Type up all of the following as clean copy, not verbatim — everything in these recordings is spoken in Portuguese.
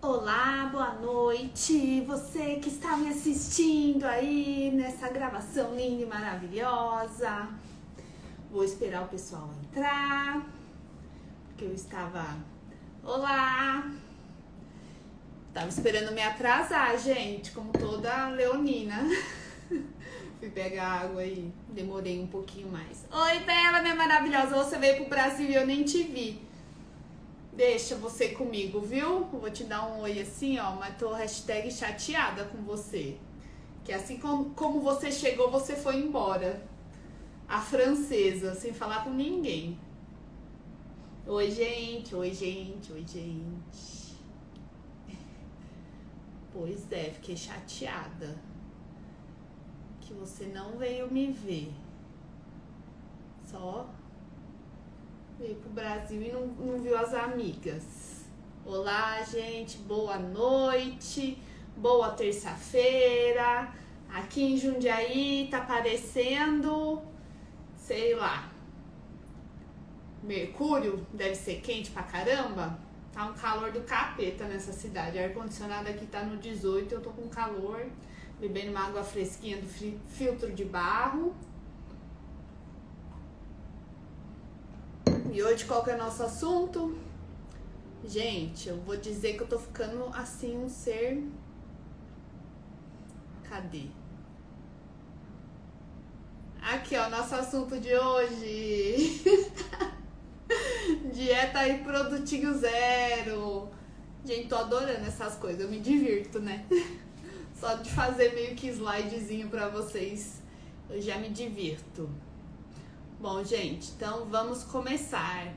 Olá, boa noite, você que está me assistindo aí nessa gravação linda e maravilhosa. Vou esperar o pessoal entrar, porque eu estava... Olá! Tava esperando me atrasar, gente, como toda leonina. Fui pegar água e demorei um pouquinho mais. Oi, Bela, minha maravilhosa, você veio pro Brasil e eu nem te vi. Deixa você comigo, viu? Eu vou te dar um oi assim, ó, mas tô hashtag chateada com você. Que assim como você chegou, você foi embora. A francesa, sem falar com ninguém. Oi, gente, oi, gente, oi, gente. Pois é, fiquei chateada. Que você não veio me ver. Só... veio pro Brasil e não viu as amigas. Olá, gente, boa noite, boa terça-feira. Aqui em Jundiaí tá parecendo, sei lá, Mercúrio, deve ser quente pra caramba. Tá um calor do capeta nessa cidade. O ar-condicionado aqui tá no 18, eu tô com calor, bebendo uma água fresquinha do filtro de barro. E hoje qual que é o nosso assunto? Gente, eu vou dizer que eu tô ficando assim um ser... Cadê? Aqui, ó, nosso assunto de hoje. Dieta e produtinho zero. Gente, tô adorando essas coisas, eu me divirto, né? Só de fazer meio que slidezinho pra vocês, eu já me divirto. Bom, gente, então vamos começar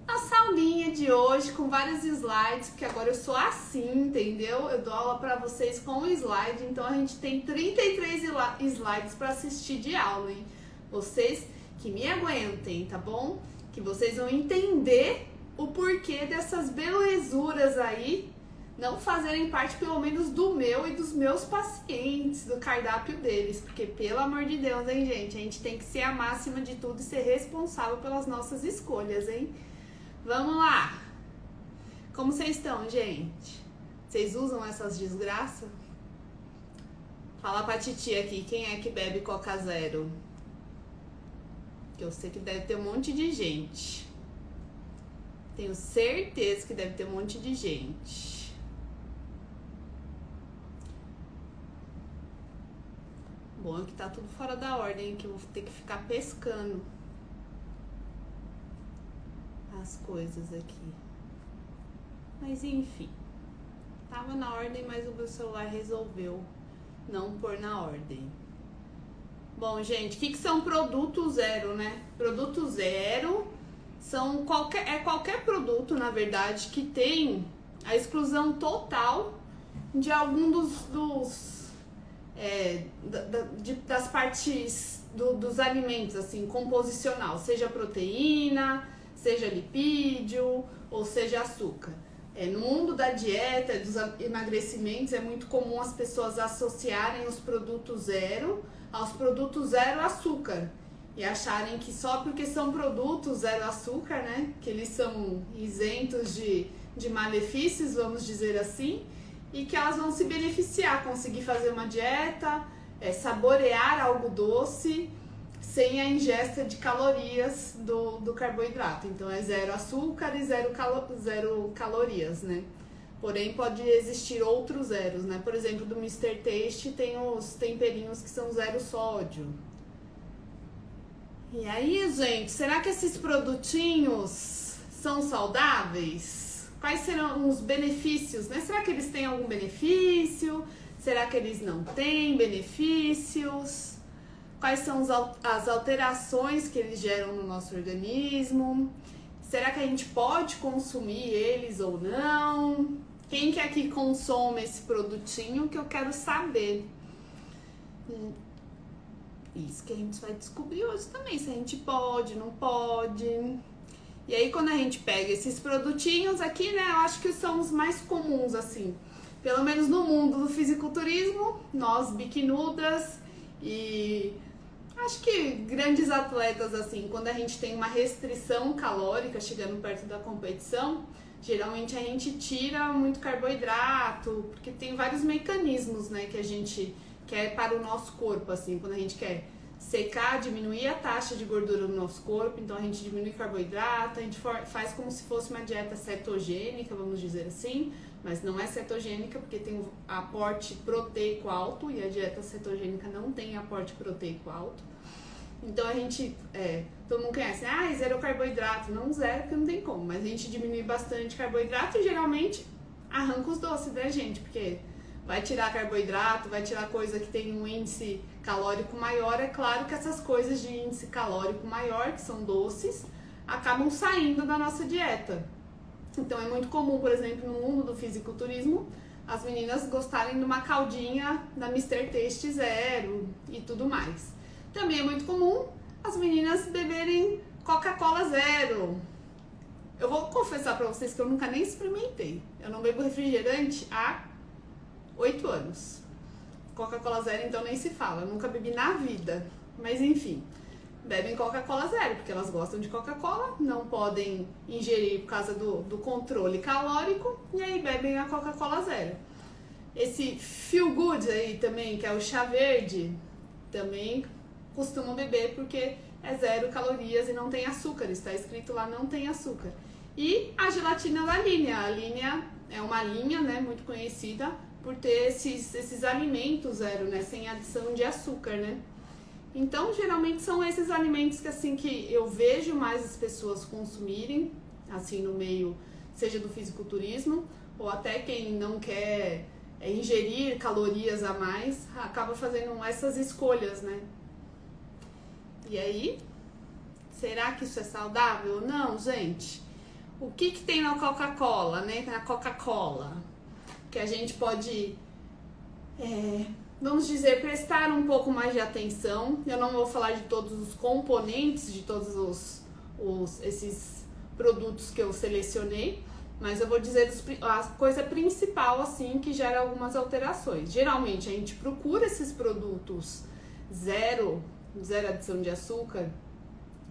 nossa aulinha de hoje com vários slides, porque agora eu sou assim, entendeu? Eu dou aula para vocês com o slide, então a gente tem 33 slides para assistir de aula, hein? Vocês que me aguentem, tá bom? Que vocês vão entender o porquê dessas belezuras aí não fazerem parte, pelo menos, do meu e dos meus pacientes, do cardápio deles. Porque, pelo amor de Deus, hein, gente? A gente tem que ser a máxima de tudo e ser responsável pelas nossas escolhas, hein? Vamos lá! Como vocês estão, gente? Vocês usam essas desgraças? Fala pra titia aqui, quem é que bebe Coca Zero? Que eu sei que deve ter um monte de gente. Tenho certeza que deve ter um monte de gente. Bom, é que tá tudo fora da ordem, que eu vou ter que ficar pescando as coisas aqui. Mas enfim, tava na ordem, mas o meu celular resolveu não pôr na ordem. Bom, gente, o que são produtos zero, né? Produto zero são qualquer produto, na verdade, que tem a exclusão total de algum das partes dos alimentos, assim, composicional, seja proteína, seja lipídio ou seja açúcar. No mundo da dieta, dos emagrecimentos, é muito comum as pessoas associarem os produtos zero aos produtos zero açúcar e acharem que só porque são produtos zero açúcar, né, que eles são isentos de malefícios, vamos dizer assim, e que elas vão se beneficiar, conseguir fazer uma dieta, saborear algo doce, sem a ingesta de calorias do carboidrato. Então é zero açúcar e zero calorias, né? Porém pode existir outros zeros, né? Por exemplo, do Mr. Taste tem os temperinhos que são zero sódio. E aí, gente, será que esses produtinhos são saudáveis? Quais serão os benefícios, né? Será que eles têm algum benefício? Será que eles não têm benefícios? Quais são as alterações que eles geram no nosso organismo? Será que a gente pode consumir eles ou não? Quem que aqui consome esse produtinho que eu quero saber? Isso que a gente vai descobrir hoje também, se a gente pode, não pode. E aí quando a gente pega esses produtinhos aqui, né, eu acho que são os mais comuns, assim. Pelo menos no mundo do fisiculturismo, nós biquinudas e acho que grandes atletas, assim, quando a gente tem uma restrição calórica chegando perto da competição, Geralmente a gente tira muito carboidrato, porque tem vários mecanismos, né, que a gente quer para o nosso corpo, assim, quando a gente quer secar, diminuir a taxa de gordura no nosso corpo, então a gente diminui carboidrato, a gente faz como se fosse uma dieta cetogênica, vamos dizer assim, mas não é cetogênica porque tem um aporte proteico alto e a dieta cetogênica não tem aporte proteico alto. Então a gente, todo mundo conhece, zero carboidrato, não zero porque não tem como, mas a gente diminui bastante carboidrato e geralmente arranca os doces da gente, porque vai tirar carboidrato, vai tirar coisa que tem um índice calórico maior, é claro que essas coisas de índice calórico maior, que são doces, acabam saindo da nossa dieta. Então é muito comum, por exemplo, no mundo do fisiculturismo, as meninas gostarem de uma caldinha da Mr. Taste Zero e tudo mais. Também é muito comum as meninas beberem Coca-Cola Zero. Eu vou confessar pra vocês que eu nunca nem experimentei. Eu não bebo refrigerante há 8 anos. Coca-Cola Zero então nem se fala, eu nunca bebi na vida. Mas enfim, bebem Coca-Cola Zero, porque elas gostam de Coca-Cola, não podem ingerir por causa do controle calórico, e aí bebem a Coca-Cola Zero. Esse Feel Good aí também, que é o chá verde, também costumam beber porque é 0 calorias e não tem açúcar, está escrito lá não tem açúcar. E a gelatina da Linea, a Linea é uma linha, né, muito conhecida por ter esses alimentos zero, né, sem adição de açúcar, né. Então, geralmente são esses alimentos que, assim, que eu vejo mais as pessoas consumirem, assim, no meio, seja do fisiculturismo, ou até quem não quer ingerir calorias a mais, acaba fazendo essas escolhas, né. E aí, será que isso é saudável? Não, gente. O que tem na Coca-Cola, né? Na Coca-Cola, que a gente pode, vamos dizer, prestar um pouco mais de atenção. Eu não vou falar de todos os componentes, de todos esses produtos que eu selecionei, mas eu vou dizer a coisa principal, assim, que gera algumas alterações. Geralmente, a gente procura esses produtos zero adição de açúcar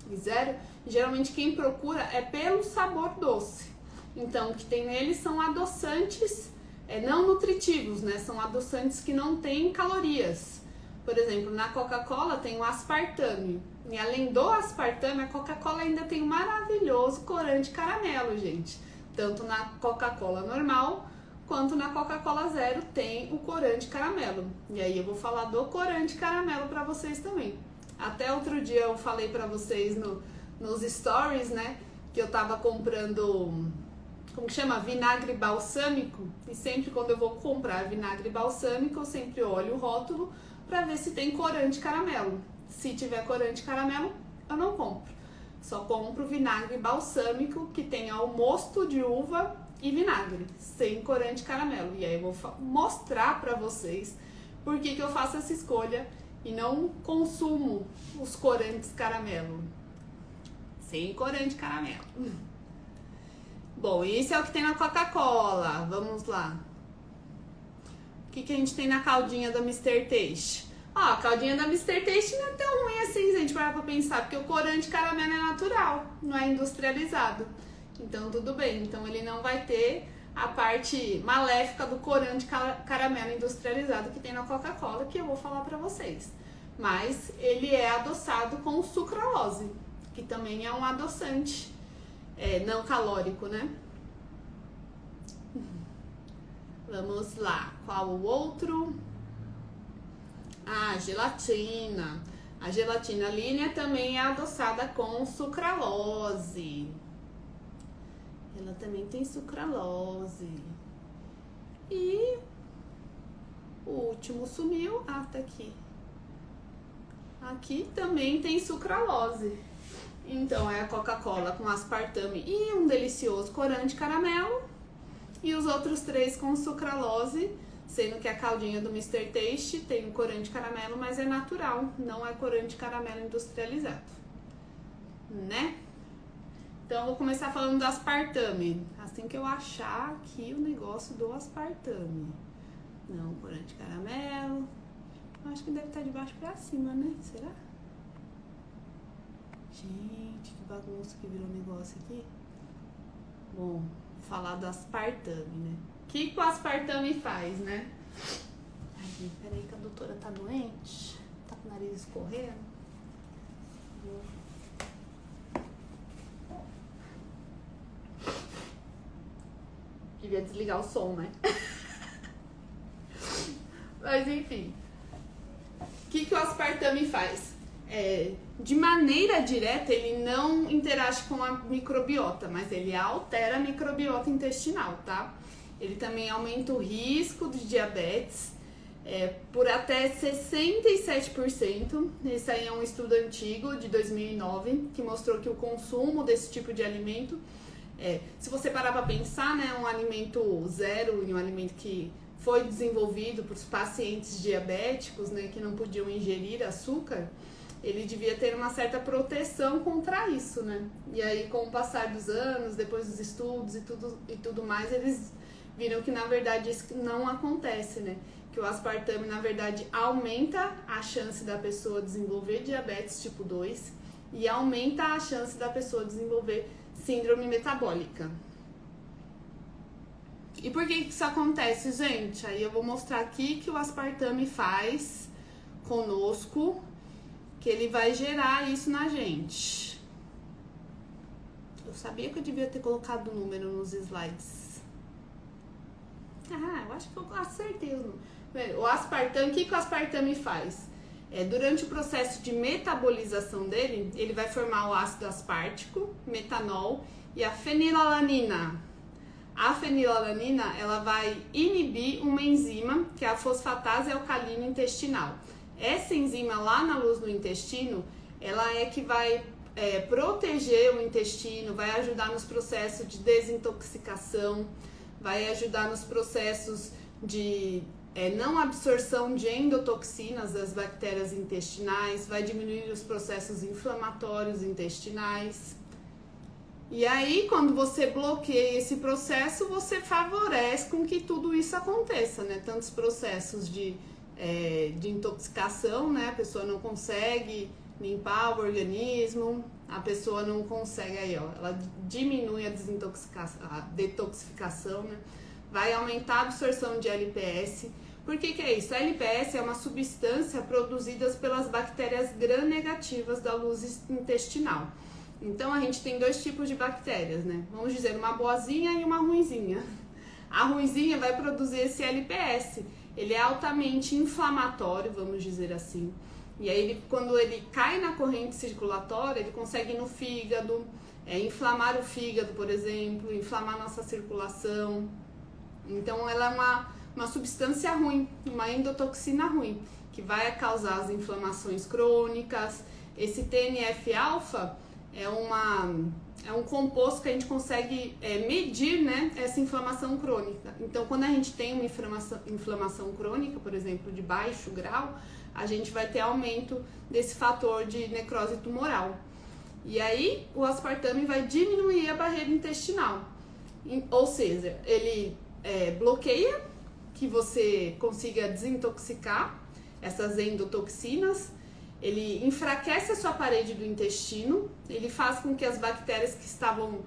e zero, geralmente quem procura é pelo sabor doce. Então, o que tem neles são adoçantes não nutritivos, né? São adoçantes que não têm calorias. Por exemplo, na Coca-Cola tem o aspartame. E além do aspartame, a Coca-Cola ainda tem um maravilhoso corante caramelo, gente. Tanto na Coca-Cola normal quanto na Coca-Cola Zero tem o corante caramelo. E aí eu vou falar do corante caramelo para vocês também. Até outro dia eu falei pra vocês nos stories, né, que eu tava comprando, como que chama? Vinagre balsâmico. E sempre quando eu vou comprar vinagre balsâmico, eu sempre olho o rótulo pra ver se tem corante caramelo. Se tiver corante caramelo, eu não compro. Só compro vinagre balsâmico que tenha o mosto de uva e vinagre, sem corante caramelo. E aí eu vou mostrar pra vocês por que eu faço essa escolha e não consumo os corantes caramelo. Sem corante caramelo. Bom, esse é o que tem na Coca-Cola. Vamos lá. O que a gente tem na caldinha da Mr. Taste? A caldinha da Mr. Taste não é tão ruim assim, se a gente parar pra pensar, porque o corante caramelo é natural, não é industrializado. Então, tudo bem. Então, ele não vai ter a parte maléfica do corante caramelo industrializado que tem na Coca-Cola, que eu vou falar pra vocês. Mas ele é adoçado com sucralose, que também é um adoçante não calórico, né? Vamos lá, qual o outro? Gelatina. A gelatina Linea também é adoçada com sucralose. Ela também tem sucralose. E o último sumiu. Tá aqui. Aqui também tem sucralose. Então é a Coca-Cola com aspartame e um delicioso corante caramelo. E os outros 3 com sucralose, sendo que a caldinha do Mr. Taste tem o corante caramelo, mas é natural, não é corante caramelo industrializado, né? Então eu vou começar falando do aspartame, assim que eu achar aqui o negócio do aspartame. Não, corante caramelo, acho que deve estar de baixo pra cima, né? Será? Gente, que bagunça que virou o negócio aqui. Bom, falar do aspartame, né? O que o aspartame faz, né? Ai, gente, peraí que a doutora tá doente. Tá com o nariz escorrendo. Devia desligar o som, né? Mas enfim. O que o aspartame faz? De maneira direta, ele não interage com a microbiota, mas ele altera a microbiota intestinal, tá? Ele também aumenta o risco de diabetes por até 67%. Esse aí é um estudo antigo, de 2009, que mostrou que o consumo desse tipo de alimento, se você parar para pensar, né, um alimento zero e um alimento que foi desenvolvido para os pacientes diabéticos, né, que não podiam ingerir açúcar, ele devia ter uma certa proteção contra isso, né? E aí, com o passar dos anos, depois dos estudos e tudo mais, eles viram que, na verdade, isso não acontece, né? Que o aspartame, na verdade, aumenta a chance da pessoa desenvolver diabetes tipo 2 e aumenta a chance da pessoa desenvolver síndrome metabólica. E por que isso acontece, gente? Aí eu vou mostrar aqui que o aspartame faz conosco, que ele vai gerar isso na gente. Eu sabia que eu devia ter colocado o número nos slides. Eu acho que eu acertei o número. O aspartame, o que o aspartame faz? Durante o processo de metabolização dele, ele vai formar o ácido aspartico, metanol e a fenilalanina. A fenilalanina, ela vai inibir uma enzima, que é a fosfatase alcalina intestinal. Essa enzima lá na luz do intestino, ela é que vai proteger o intestino, vai ajudar nos processos de desintoxicação, vai ajudar nos processos de não absorção de endotoxinas das bactérias intestinais, vai diminuir os processos inflamatórios intestinais. E aí, quando você bloqueia esse processo, você favorece com que tudo isso aconteça, né? Tantos processos de intoxicação, né? A pessoa não consegue limpar o organismo, a pessoa não consegue, aí ó, ela diminui a detoxificação, né? Vai aumentar a absorção de LPS. Por que é isso? A LPS é uma substância produzida pelas bactérias gram-negativas da luz intestinal. Então a gente tem dois tipos de bactérias, né? Vamos dizer, uma boazinha e uma ruinzinha. A ruinzinha vai produzir esse LPS. Ele é altamente inflamatório, vamos dizer assim. E aí, quando ele cai na corrente circulatória, ele consegue ir no fígado, inflamar o fígado, por exemplo, inflamar nossa circulação. Então, ela é uma substância ruim, uma endotoxina ruim, que vai causar as inflamações crônicas. Esse TNF-alfa é um composto que a gente consegue medir, né, essa inflamação crônica. Então, quando a gente tem uma inflamação crônica, por exemplo, de baixo grau, a gente vai ter aumento desse fator de necrose tumoral. E aí, o aspartame vai diminuir a barreira intestinal. Ou seja, ele bloqueia que você consiga desintoxicar essas endotoxinas. Ele enfraquece a sua parede do intestino, ele faz com que as bactérias que estavam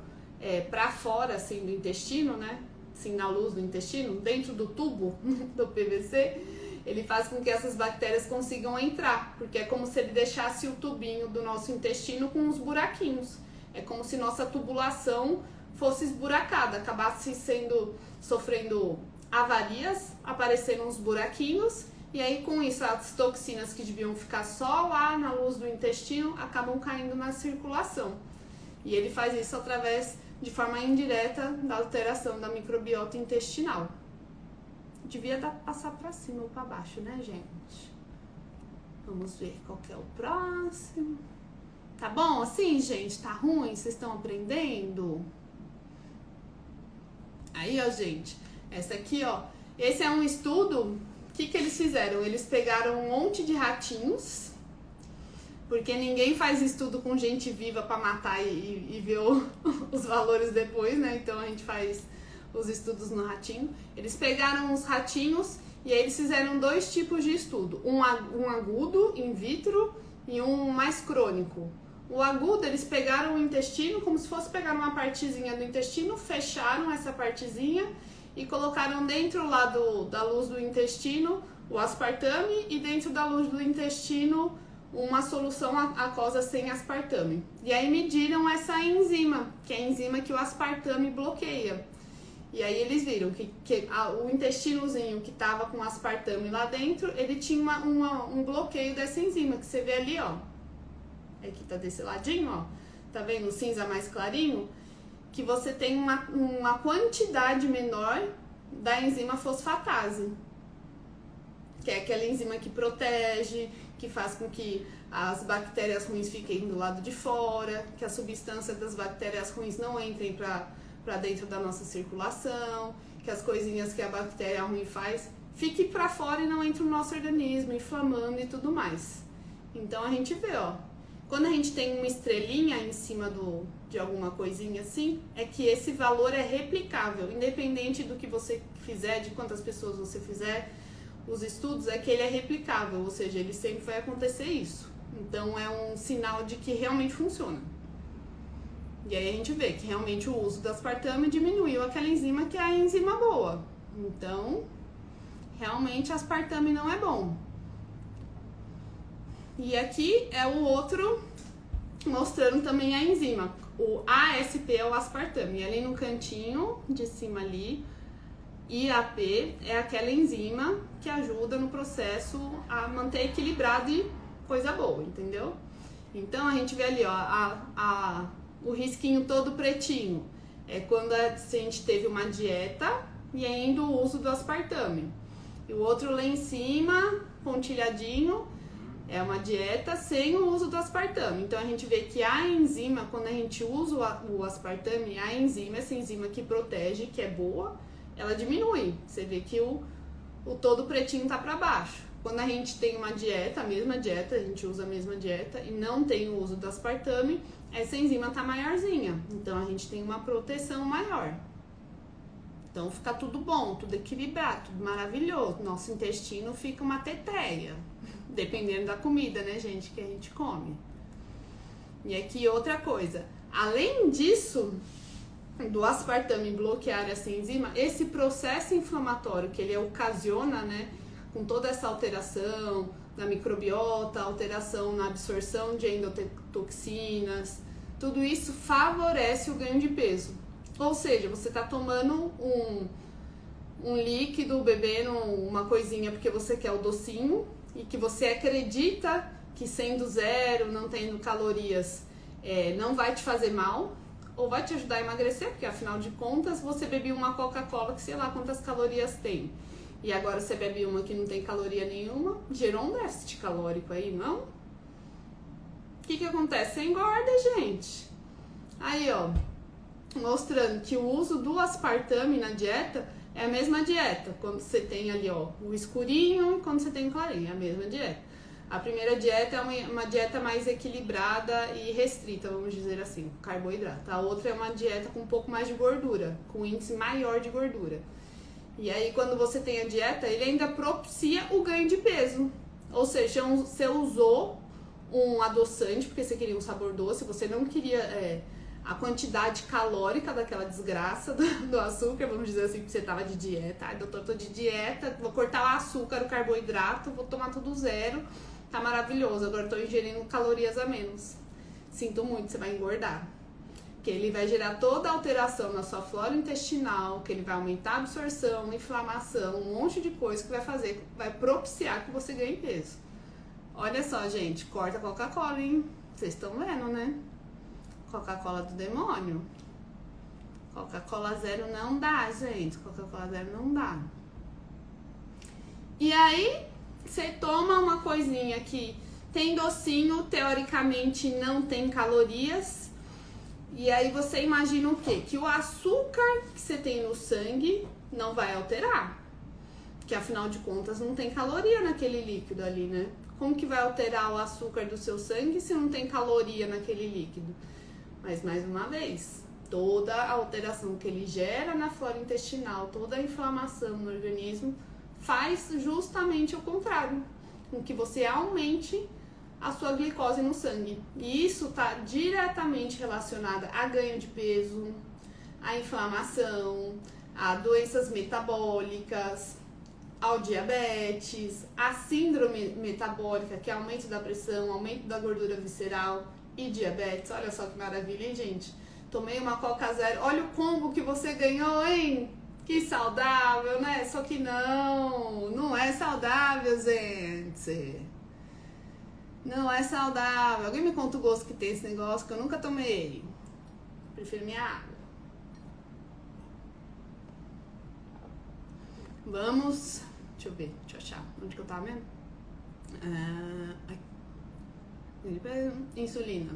para fora assim, do intestino, né, assim, na luz do intestino, dentro do tubo do PVC, ele faz com que essas bactérias consigam entrar, porque é como se ele deixasse o tubinho do nosso intestino com uns buraquinhos. É como se nossa tubulação fosse esburacada, acabasse sofrendo avarias, aparecendo uns buraquinhos. E aí, com isso, as toxinas que deviam ficar só lá na luz do intestino acabam caindo na circulação. E ele faz isso através, de forma indireta, da alteração da microbiota intestinal. Devia passar para cima ou para baixo, né, gente? Vamos ver qual que é o próximo. Tá bom assim, gente? Tá ruim? Vocês estão aprendendo? Aí, ó, gente. Essa aqui, ó. Esse é um estudo. O que eles fizeram? Eles pegaram um monte de ratinhos, porque ninguém faz estudo com gente viva para matar e ver os valores depois, né? Então a gente faz os estudos no ratinho. Eles pegaram os ratinhos e aí eles fizeram dois tipos de estudo, um agudo, in vitro, e um mais crônico. O agudo, eles pegaram o intestino, como se fosse pegar uma partezinha do intestino, fecharam essa partezinha e colocaram dentro lá da luz do intestino o aspartame e dentro da luz do intestino uma solução aquosa sem aspartame. E aí mediram essa enzima, que é a enzima que o aspartame bloqueia. E aí eles viram que o intestinozinho que estava com aspartame lá dentro, ele tinha um bloqueio dessa enzima, que você vê ali, ó. Aqui tá desse ladinho, ó. Tá vendo o cinza mais clarinho? Que você tem uma quantidade menor da enzima fosfatase. Que é aquela enzima que protege, que faz com que as bactérias ruins fiquem do lado de fora, que a substância das bactérias ruins não entrem para dentro da nossa circulação, que as coisinhas que a bactéria ruim faz fique para fora e não entre no nosso organismo, inflamando e tudo mais. Então a gente vê, ó, quando a gente tem uma estrelinha em cima de alguma coisinha assim, é que esse valor é replicável, independente do que você fizer, de quantas pessoas você fizer. Os estudos é que ele é replicável, ou seja, ele sempre vai acontecer isso. Então é um sinal de que realmente funciona. E aí a gente vê que realmente o uso do aspartame diminuiu aquela enzima que é a enzima boa. Então, realmente aspartame não é bom. E aqui é o outro mostrando também a enzima. O ASP é o aspartame. E ali no cantinho de cima ali, IAP é aquela enzima que ajuda no processo a manter equilibrado e coisa boa, entendeu? Então a gente vê ali, ó, o risquinho todo pretinho é quando a gente teve uma dieta e ainda o uso do aspartame. E o outro lá em cima, pontilhadinho, é uma dieta sem o uso do aspartame. Então a gente vê que a enzima, quando a gente usa o aspartame, a enzima, essa enzima que protege, que é boa, ela diminui. Você vê que o todo pretinho tá para baixo. Quando a gente tem uma dieta, a mesma dieta, a gente usa a mesma dieta e não tem o uso do aspartame, essa enzima tá maiorzinha. Então a gente tem uma proteção maior. Então fica tudo bom, tudo equilibrado, tudo maravilhoso. Nosso intestino fica uma teteia, dependendo da comida, né, gente, que a gente come. E aqui outra coisa, além disso, do aspartame bloquear essa enzima, esse processo inflamatório que ele ocasiona, né, com toda essa alteração na microbiota, alteração na absorção de endotoxinas, tudo isso favorece o ganho de peso. Ou seja, você está tomando um líquido, bebendo uma coisinha porque você quer o docinho e que você acredita que sendo zero, não tendo calorias, não vai te fazer mal, ou vai te ajudar a emagrecer, porque afinal de contas você bebeu uma Coca-Cola que sei lá quantas calorias tem. E agora você bebe uma que não tem caloria nenhuma, gerou um déficit calórico aí, não? O que acontece? Você engorda, gente. Aí, ó, mostrando que o uso do aspartame na dieta é a mesma dieta. Quando você tem ali, ó, o escurinho, quando você tem o clarinho, é a mesma dieta. A primeira dieta é uma dieta mais equilibrada e restrita, vamos dizer assim, carboidrato. A outra é uma dieta com um pouco mais de gordura, com índice maior de gordura. E aí, quando você tem a dieta, ele ainda propicia o ganho de peso. Ou seja, você usou um adoçante, porque você queria um sabor doce, você não queria a quantidade calórica daquela desgraça do açúcar, vamos dizer assim, porque você tava de dieta. Ai, doutor, tô de dieta, vou cortar o açúcar, o carboidrato, vou tomar tudo zero. Tá maravilhoso, agora eu tô ingerindo calorias a menos. Sinto muito, você vai engordar. Que ele vai gerar toda a alteração na sua flora intestinal, que ele vai aumentar a absorção, inflamação, um monte de coisa que vai propiciar que você ganhe peso. Olha só, gente, corta a Coca-Cola, hein? Vocês estão vendo, né? Coca-Cola do demônio. Coca-Cola zero não dá, gente. Coca-Cola zero não dá. E aí, você toma uma coisinha que tem docinho, teoricamente não tem calorias. E aí você imagina o quê? Que o açúcar que você tem no sangue não vai alterar. Que afinal de contas não tem caloria naquele líquido ali, né? Como que vai alterar o açúcar do seu sangue se não tem caloria naquele líquido? Mas mais uma vez, toda a alteração que ele gera na flora intestinal, toda a inflamação no organismo, faz justamente o contrário. Com que você aumente a sua glicose no sangue. E isso está diretamente relacionado a ganho de peso, a inflamação, a doenças metabólicas, ao diabetes, a síndrome metabólica, que é aumento da pressão, aumento da gordura visceral e diabetes. Olha só que maravilha, hein, gente? Tomei uma Coca Zero. Olha o combo que você ganhou, hein? Que saudável, né? Só que não é saudável, gente. Não é saudável. Alguém me conta o gosto que tem esse negócio que eu nunca tomei. Prefiro minha água. Vamos. Deixa eu ver, deixa eu achar. Onde que eu tava mesmo? Insulina.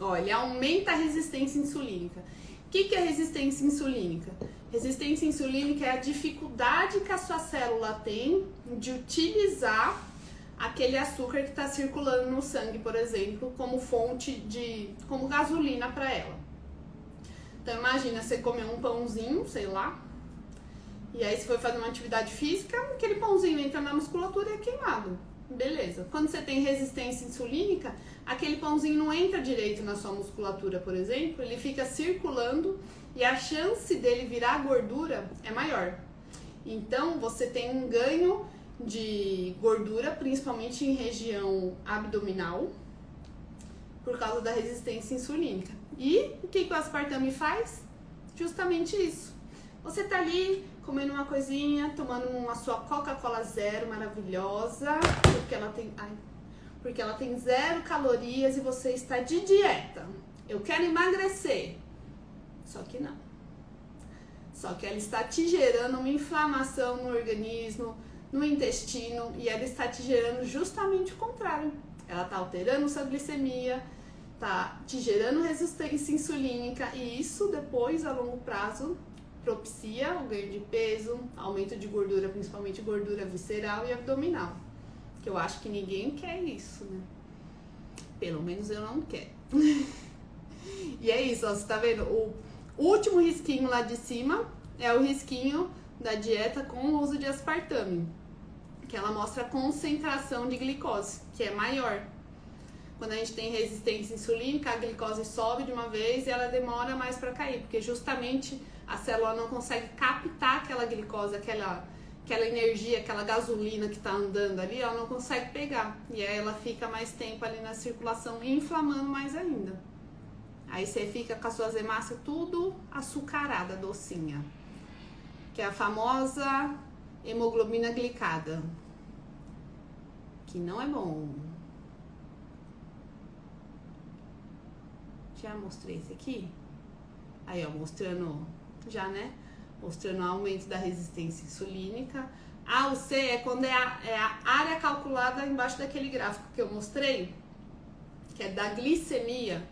Ó, ele aumenta a resistência insulínica. O que é resistência insulínica? Resistência insulínica é a dificuldade que a sua célula tem de utilizar aquele açúcar que está circulando no sangue, por exemplo, como fonte como gasolina para ela. Então imagina, você comer um pãozinho, sei lá, e aí você foi fazer uma atividade física, aquele pãozinho entra na musculatura e é queimado. Beleza. Quando você tem resistência insulínica, aquele pãozinho não entra direito na sua musculatura, por exemplo, ele fica circulando e a chance dele virar gordura é maior. Então, você tem um ganho de gordura, principalmente em região abdominal, por causa da resistência insulínica. E o que o aspartame faz? Justamente isso. Você tá ali comendo uma coisinha, tomando uma sua Coca-Cola Zero maravilhosa, porque ela tem 0 calorias e você está de dieta. Eu quero emagrecer. Só que não. Só que ela está te gerando uma inflamação no organismo, no intestino, e ela está te gerando justamente o contrário. Ela está alterando sua glicemia, está te gerando resistência insulínica, e isso depois, a longo prazo, propicia o ganho de peso, aumento de gordura, principalmente gordura visceral e abdominal. Que eu acho que ninguém quer isso, né? Pelo menos eu não quero. E é isso, ó, você tá vendo? O último risquinho lá de cima é o risquinho da dieta com o uso de aspartame, que ela mostra a concentração de glicose, que é maior. Quando a gente tem resistência insulínica, a glicose sobe de uma vez e ela demora mais para cair, porque justamente a célula não consegue captar aquela glicose, aquela energia, aquela gasolina que está andando ali, ela não consegue pegar. E aí ela fica mais tempo ali na circulação, inflamando mais ainda. Aí você fica com as suas hemácias tudo açucarada, docinha. Que é a famosa hemoglobina glicada. Que não é bom. Já mostrei esse aqui? Aí, ó, mostrando já, né? Mostrando o aumento da resistência insulínica. A ou C é quando é a área calculada embaixo daquele gráfico que eu mostrei, que é da glicemia.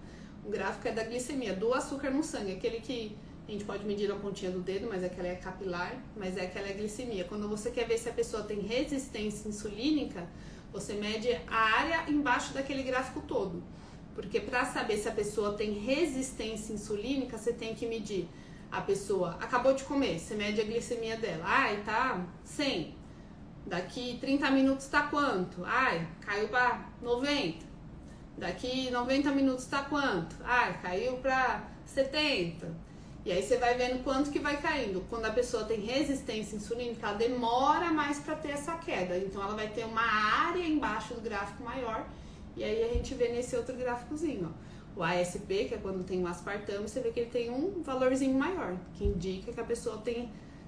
O gráfico é da glicemia, do açúcar no sangue, aquele que a gente pode medir na pontinha do dedo, mas aquela é capilar, mas é aquela glicemia. Quando você quer ver se a pessoa tem resistência insulínica, você mede a área embaixo daquele gráfico todo. Porque para saber se a pessoa tem resistência insulínica, você tem que medir. A pessoa acabou de comer, você mede a glicemia dela. Ai, tá 100. Daqui 30 minutos tá quanto? Ai, caiu para 90. Daqui 90 minutos tá quanto? Ai, caiu para 70. E aí você vai vendo quanto que vai caindo. Quando a pessoa tem resistência insulínica, ela demora mais para ter essa queda. Então ela vai ter uma área embaixo do gráfico maior. E aí a gente vê nesse outro gráficozinho, ó. O ASP, que é quando tem o aspartame, você vê que ele tem um valorzinho maior, que indica que a pessoa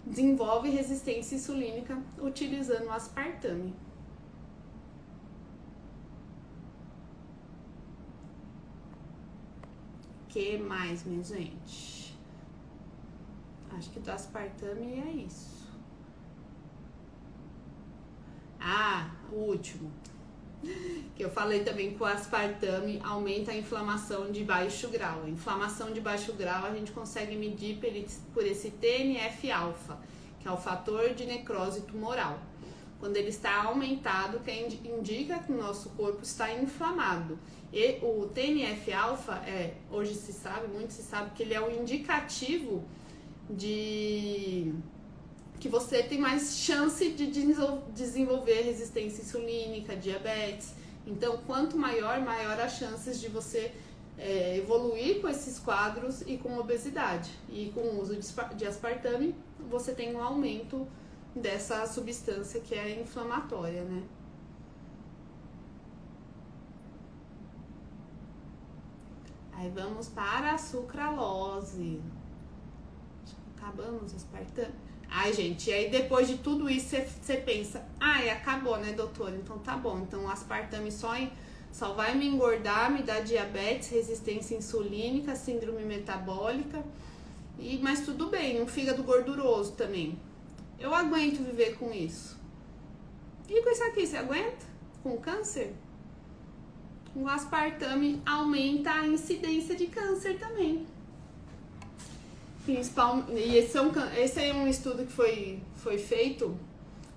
desenvolve resistência insulínica utilizando o aspartame. Que mais, minha gente? Acho que do aspartame é isso. Ah, o último. Que eu falei também que o aspartame aumenta a inflamação de baixo grau. A inflamação de baixo grau a gente consegue medir por esse TNF-alfa, que é o fator de necrose tumoral. Quando ele está aumentado, que indica que o nosso corpo está inflamado. E o TNF-alfa, hoje se sabe, muito se sabe, que ele é um indicativo de que você tem mais chance de desenvolver resistência insulínica, diabetes. Então, quanto maior as chances de você evoluir com esses quadros e com obesidade. E com o uso de aspartame, você tem um aumento dessa substância que é inflamatória, né? Aí vamos para a sucralose. Acabamos o aspartame. Ai, gente, e aí depois de tudo isso você pensa, ai, acabou, né, doutora? Então tá bom, então o aspartame só vai me engordar, me dar diabetes, resistência insulínica, síndrome metabólica, mas tudo bem, um fígado gorduroso também. Eu aguento viver com isso. E com isso aqui, você aguenta? Com câncer? O aspartame aumenta a incidência de câncer também. E esse é um estudo que foi feito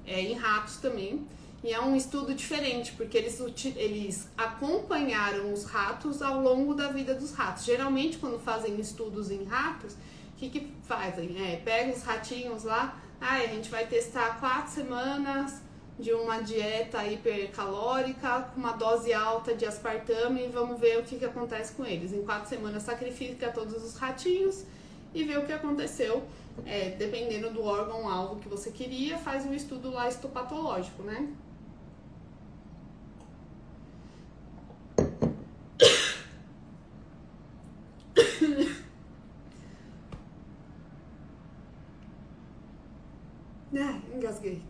em ratos também. E é um estudo diferente, porque eles acompanharam os ratos ao longo da vida dos ratos. Geralmente, quando fazem estudos em ratos, o que fazem? Pegam os ratinhos lá, a gente vai testar 4 semanas de uma dieta hipercalórica com uma dose alta de aspartame e vamos ver o que acontece com eles. Em 4 semanas sacrifica todos os ratinhos e vê o que aconteceu. Dependendo do órgão-alvo que você queria, faz um estudo lá histopatológico, né? Engasguei.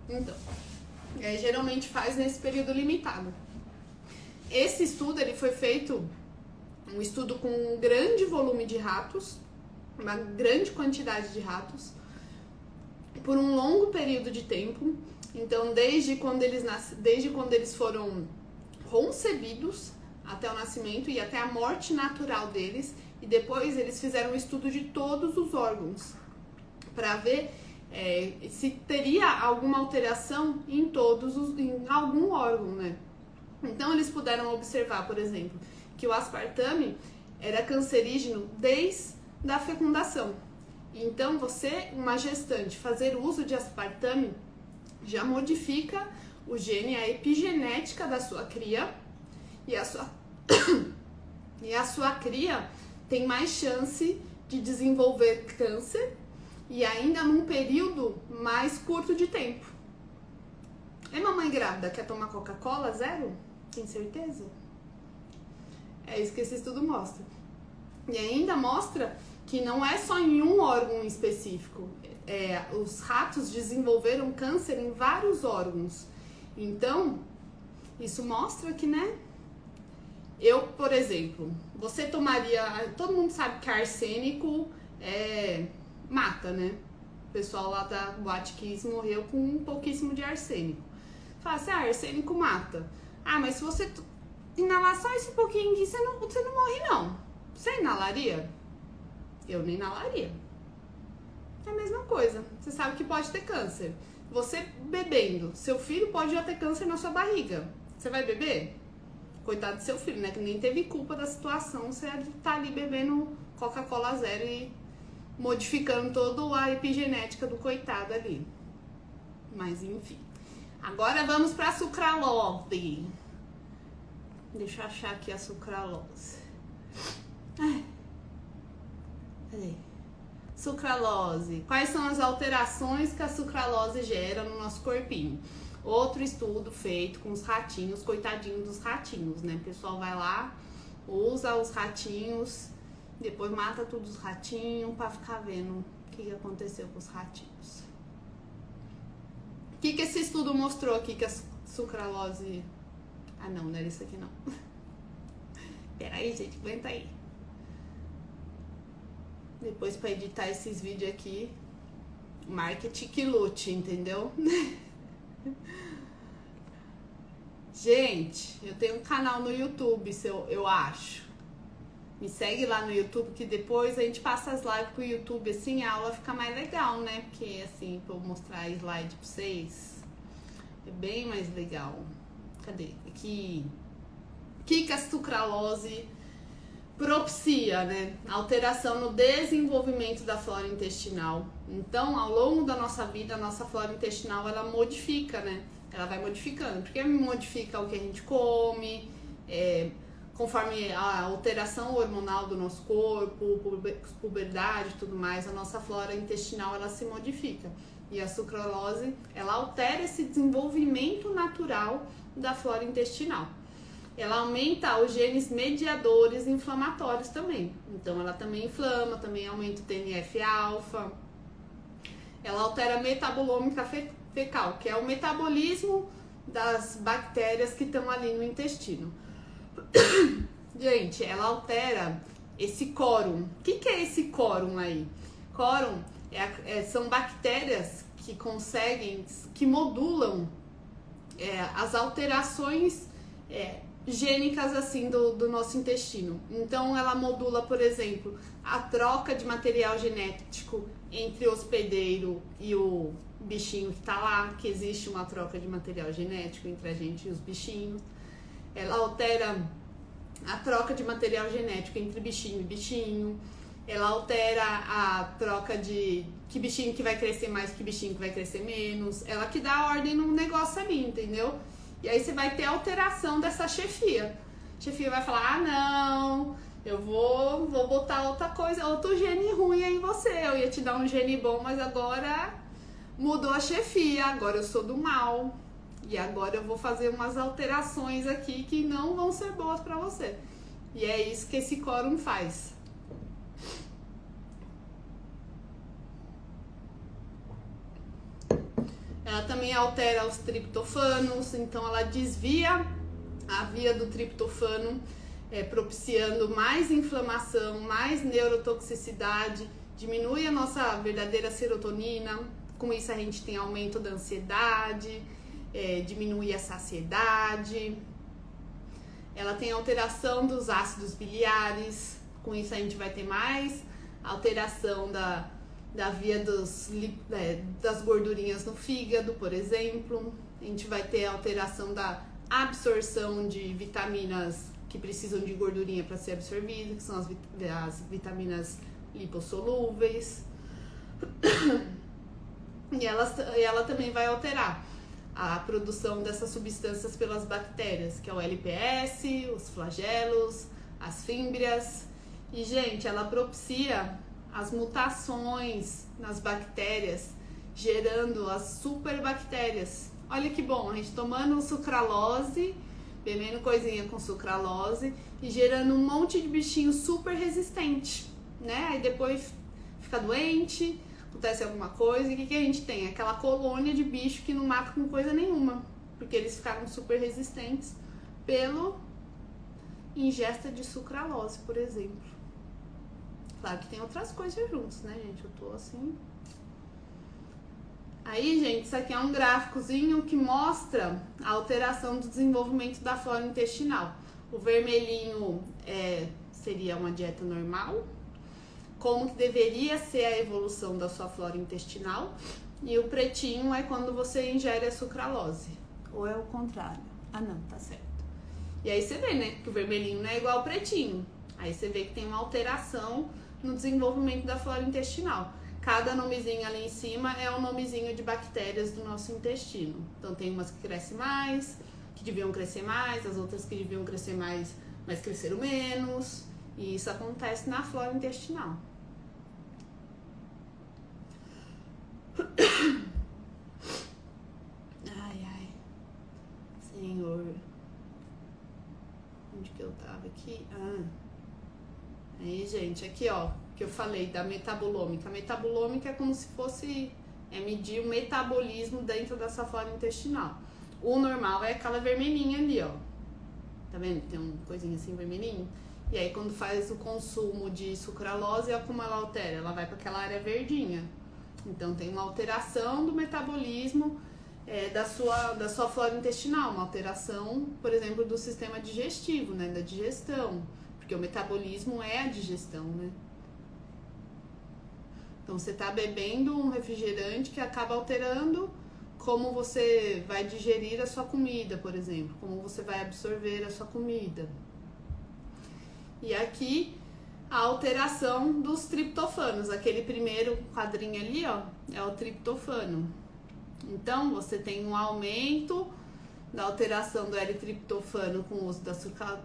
Então, geralmente faz nesse período limitado. Esse estudo ele foi feito, um estudo com um grande volume de ratos, uma grande quantidade de ratos, por um longo período de tempo. Então, desde quando eles foram concebidos até o nascimento e até a morte natural deles, e depois eles fizeram um estudo de todos os órgãos para ver se teria alguma alteração em algum órgão, né? Então eles puderam observar, por exemplo, que o aspartame era cancerígeno desde a fecundação. Então uma gestante, fazer uso de aspartame já modifica o gene, a epigenética da sua cria, e a sua cria tem mais chance de desenvolver câncer e ainda num período mais curto de tempo. Mamãe grávida quer tomar Coca-Cola zero? Tem certeza? É isso que esse estudo mostra. E ainda mostra que não é só em um órgão específico. Os ratos desenvolveram câncer em vários órgãos. Então, isso mostra que, né? Por exemplo, você tomaria... Todo mundo sabe que arsênico mata, né? O pessoal lá da Boate Kiss morreu com pouquíssimo de arsênico. Fala assim, arsênico mata. Mas se você inalar só esse pouquinho aqui, você não morre, não. Você inalaria? Eu não inalaria. É a mesma coisa. Você sabe que pode ter câncer. Você bebendo, seu filho pode já ter câncer na sua barriga. Você vai beber? Coitado do seu filho, né? Que nem teve culpa da situação. Você tá ali bebendo Coca-Cola zero e modificando toda a epigenética do coitado ali. Mas enfim. Agora vamos para a sucralose. Deixa eu achar aqui a sucralose. Cadê? Sucralose. Quais são as alterações que a sucralose gera no nosso corpinho? Outro estudo feito com os ratinhos, coitadinho dos ratinhos, né? O pessoal vai lá, usa os ratinhos, depois mata todos os ratinhos pra ficar vendo o que aconteceu com os ratinhos. O que esse estudo mostrou aqui que a sucralose... não era isso aqui não. Peraí, gente, aguenta aí. Depois pra editar esses vídeos aqui, marketing que lute, entendeu? Gente, eu tenho um canal no YouTube, eu acho. Me segue lá no YouTube, que depois a gente passa as lives pro YouTube, assim, a aula fica mais legal, né? Porque, assim, pra eu mostrar slide pra vocês, é bem mais legal. Cadê? Aqui. O que a sucralose propicia, né, alteração no desenvolvimento da flora intestinal. Então, ao longo da nossa vida, a nossa flora intestinal, ela modifica, né? Ela vai modificando, porque modifica o que a gente come, conforme a alteração hormonal do nosso corpo, puberdade e tudo mais, a nossa flora intestinal, ela se modifica. E a sucralose, ela altera esse desenvolvimento natural da flora intestinal. Ela aumenta os genes mediadores inflamatórios também. Então, ela também inflama, também aumenta o TNF-alfa. Ela altera a metabolômica fecal, que é o metabolismo das bactérias que estão ali no intestino. Gente, ela altera esse quórum. O que é esse quórum aí? Quórum são bactérias que conseguem, que modulam as alterações gênicas assim do nosso intestino. Então ela modula, por exemplo, a troca de material genético entre o hospedeiro e o bichinho que tá lá, que existe uma troca de material genético entre a gente e os bichinhos. Ela altera a troca de material genético entre bichinho e bichinho. Ela altera a troca de que bichinho que vai crescer mais, que bichinho que vai crescer menos. Ela que dá ordem no negócio ali, entendeu? E aí você vai ter alteração dessa chefia. A chefia vai falar, não, eu vou botar outra coisa, outro gene ruim aí em você. Eu ia te dar um gene bom, mas agora mudou a chefia, agora eu sou do mal. E agora eu vou fazer umas alterações aqui que não vão ser boas pra você. E é isso que esse quórum faz. Ela também altera os triptofanos, então ela desvia a via do triptofano, propiciando mais inflamação, mais neurotoxicidade, diminui a nossa verdadeira serotonina, com isso a gente tem aumento da ansiedade, diminui a saciedade. Ela tem alteração dos ácidos biliares, com isso a gente vai ter mais alteração da via das gordurinhas no fígado, por exemplo. A gente vai ter alteração da absorção de vitaminas que precisam de gordurinha para ser absorvidas, que são as vitaminas lipossolúveis. E ela também vai alterar a produção dessas substâncias pelas bactérias, que é o LPS, os flagelos, as fímbrias. E, gente, ela propicia as mutações nas bactérias, gerando as superbactérias. Olha que bom, a gente tomando sucralose, bebendo coisinha com sucralose e gerando um monte de bichinho super resistente, né? Aí depois fica doente, acontece alguma coisa, e o que a gente tem? Aquela colônia de bicho que não mata com coisa nenhuma, porque eles ficaram super resistentes pela ingesta de sucralose, por exemplo. Claro que tem outras coisas juntos, né, gente? Eu tô assim. Aí, gente, isso aqui é um gráficozinho que mostra a alteração do desenvolvimento da flora intestinal. O vermelhinho seria uma dieta normal, como que deveria ser a evolução da sua flora intestinal, e o pretinho é quando você ingere a sucralose. Ou é o contrário? Ah, não, tá certo. E aí você vê, né, que o vermelhinho não é igual ao pretinho. Aí você vê que tem uma alteração no desenvolvimento da flora intestinal. Cada nomezinho ali em cima é um nomezinho de bactérias do nosso intestino. Então tem umas que crescem mais, que deviam crescer mais, as outras que deviam crescer mais, mas cresceram menos. E isso acontece na flora intestinal. Ai, ai. Senhor. Onde que eu tava aqui? Aí, gente, aqui, ó, que eu falei da metabolômica. A metabolômica é como se fosse medir o metabolismo dentro dessa flora intestinal. O normal é aquela vermelhinha ali, ó. Tá vendo? Tem uma coisinha assim vermelhinho. E aí, quando faz o consumo de sucralose, olha como ela altera. Ela vai para aquela área verdinha. Então, tem uma alteração do metabolismo da sua flora intestinal. Uma alteração, por exemplo, do sistema digestivo, né? Da digestão. Porque o metabolismo é a digestão, né? Então, você tá bebendo um refrigerante que acaba alterando como você vai digerir a sua comida, por exemplo. Como você vai absorver a sua comida. E aqui a alteração dos triptofanos. Aquele primeiro quadrinho ali, ó, é o triptofano. Então, você tem um aumento da alteração do L-triptofano com o uso da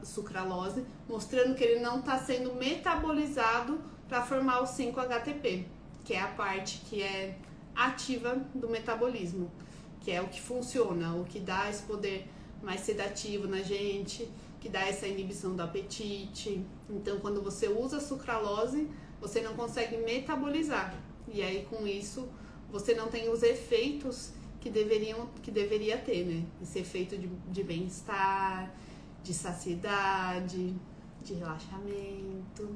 sucralose, mostrando que ele não está sendo metabolizado para formar o 5-HTP, que é a parte que é ativa do metabolismo, que é o que funciona, o que dá esse poder mais sedativo na gente, que dá essa inibição do apetite. Então, quando você usa a sucralose, você não consegue metabolizar. E aí, com isso, você não tem os efeitos que deveria ter, né? Esse efeito de bem-estar, de saciedade, de relaxamento.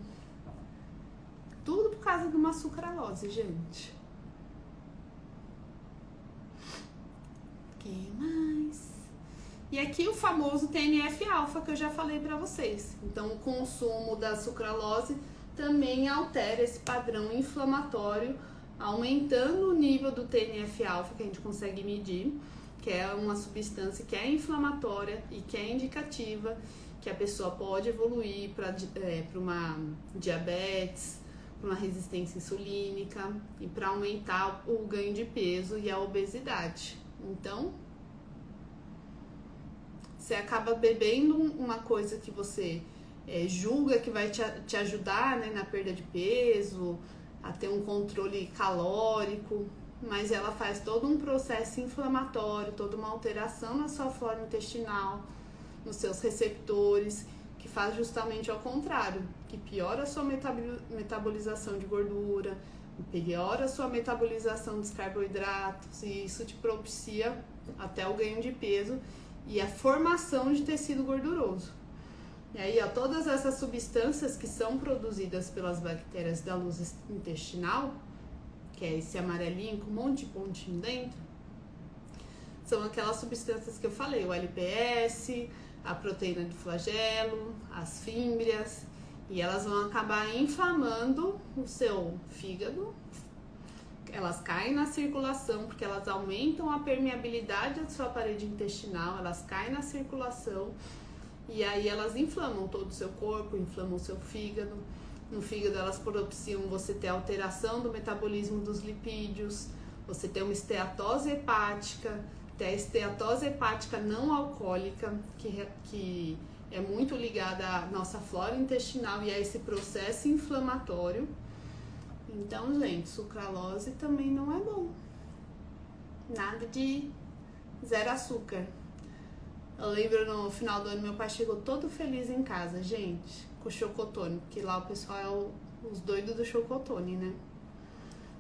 Tudo por causa de uma sucralose, gente. Que mais? E aqui o famoso TNF-alfa que eu já falei para vocês. Então, o consumo da sucralose também altera esse padrão inflamatório, aumentando o nível do TNF-alfa que a gente consegue medir, que é uma substância que é inflamatória e que é indicativa que a pessoa pode evoluir para uma diabetes, para uma resistência insulínica e para aumentar o ganho de peso e a obesidade. Então, você acaba bebendo uma coisa que você julga que vai te ajudar, né, na perda de peso, a ter um controle calórico, mas ela faz todo um processo inflamatório, toda uma alteração na sua flora intestinal, nos seus receptores, que faz justamente ao contrário, que piora a sua metabolização de gordura, piora a sua metabolização dos carboidratos, e isso te propicia até o ganho de peso e a formação de tecido gorduroso. E aí, ó, todas essas substâncias que são produzidas pelas bactérias da luz intestinal, que é esse amarelinho com um monte de pontinho dentro, são aquelas substâncias que eu falei, o LPS, a proteína de flagelo, as fímbrias, e elas vão acabar inflamando o seu fígado. Elas caem na circulação porque elas aumentam a permeabilidade da sua parede intestinal, elas caem na circulação e aí elas inflamam todo o seu corpo, inflamam o seu fígado. No fígado elas propiciam você ter alteração do metabolismo dos lipídios, você ter uma esteatose hepática, ter a esteatose hepática não alcoólica, que é muito ligada à nossa flora intestinal e a esse processo inflamatório. Então, gente, sucralose também não é bom. Nada de zero açúcar. Eu lembro no final do ano, meu pai chegou todo feliz em casa, gente, com chocotone, porque lá o pessoal é os doidos do chocotone, né?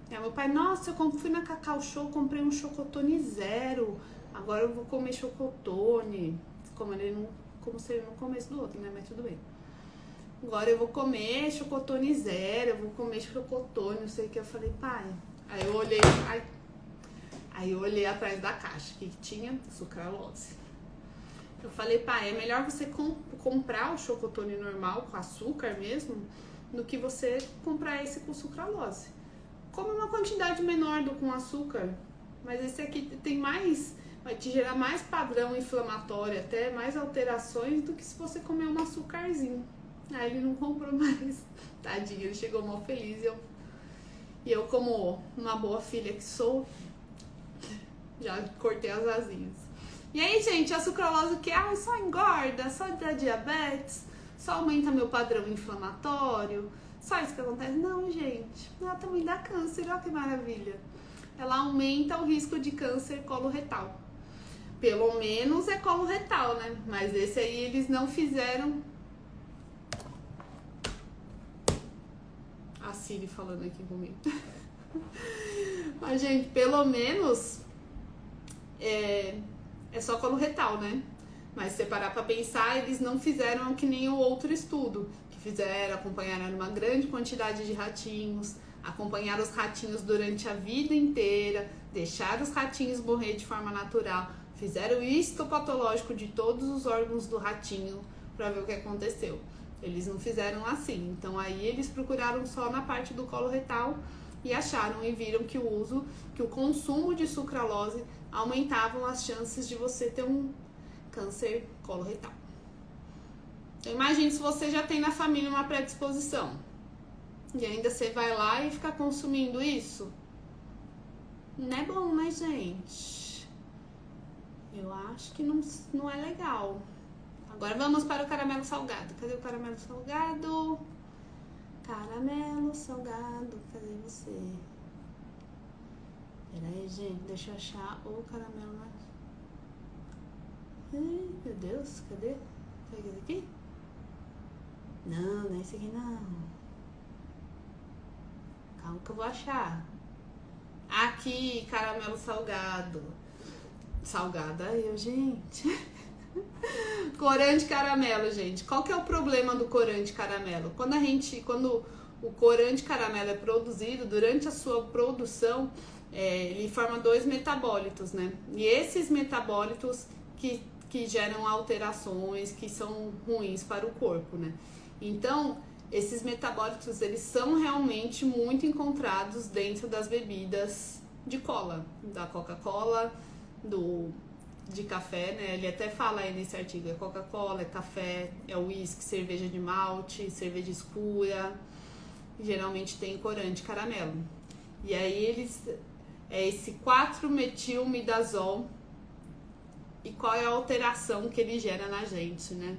E aí meu pai, nossa, eu fui na Cacau Show, comprei um chocotone zero, agora eu vou comer chocotone, como se ele não comesse do outro, né? Mas tudo bem. Agora eu vou comer chocotone zero, eu vou comer chocotone, não sei o que. Eu falei, pai. Aí eu olhei atrás da caixa, que tinha sucralose. Eu falei, pai, é melhor você comprar o chocotone normal, com açúcar mesmo, do que você comprar esse com sucralose. Come uma quantidade menor do com açúcar, mas esse aqui tem mais, vai te gerar mais padrão inflamatório, até mais alterações do que se você comer um açúcarzinho. Aí ele não comprou mais. Tadinho, ele chegou mal feliz. E eu, como uma boa filha que sou, já cortei as asinhas. E aí, gente, a sucralose o que? Só engorda, só dá diabetes, só aumenta meu padrão inflamatório. Só isso que acontece? Não, gente. Ela também dá câncer, olha que maravilha. Ela aumenta o risco de câncer coloretal. Pelo menos é coloretal, né? Mas esse aí eles não fizeram. A Siri falando aqui comigo. Mas, gente, pelo menos é só coloretal, né? Mas se você parar pra pensar, eles não fizeram que nem o outro estudo, que fizeram, acompanharam uma grande quantidade de ratinhos, acompanharam os ratinhos durante a vida inteira, deixaram os ratinhos morrer de forma natural, fizeram o histopatológico de todos os órgãos do ratinho pra ver o que aconteceu. Eles não fizeram assim, então aí eles procuraram só na parte do coloretal e acharam e viram que o consumo de sucralose aumentavam as chances de você ter um câncer coloretal. Então imagine se você já tem na família uma predisposição e ainda você vai lá e fica consumindo isso. Não é bom, né, gente? Eu acho que não é legal. Agora vamos para o caramelo salgado. Cadê o caramelo salgado? Caramelo salgado, cadê você? Pera aí, gente, deixa eu achar o caramelo mais... Ai, meu Deus, cadê? Será que é esse aqui? Não, não é esse aqui não. Calma que eu vou achar. Aqui, caramelo salgado. Salgada eu, gente. Corante caramelo, gente. Qual que é o problema do corante caramelo? Quando o corante caramelo é produzido, durante a sua produção, ele forma 2 metabólitos, né? E esses metabólitos que geram alterações, que são ruins para o corpo, né? Então, esses metabólitos, eles são realmente muito encontrados dentro das bebidas de cola, da Coca-Cola, de café, né? Ele até fala aí nesse artigo, é Coca-Cola, é café, é uísque, cerveja de malte, cerveja escura, geralmente tem corante caramelo. E aí é esse 4-metilmidazol. E qual é a alteração que ele gera na gente, né?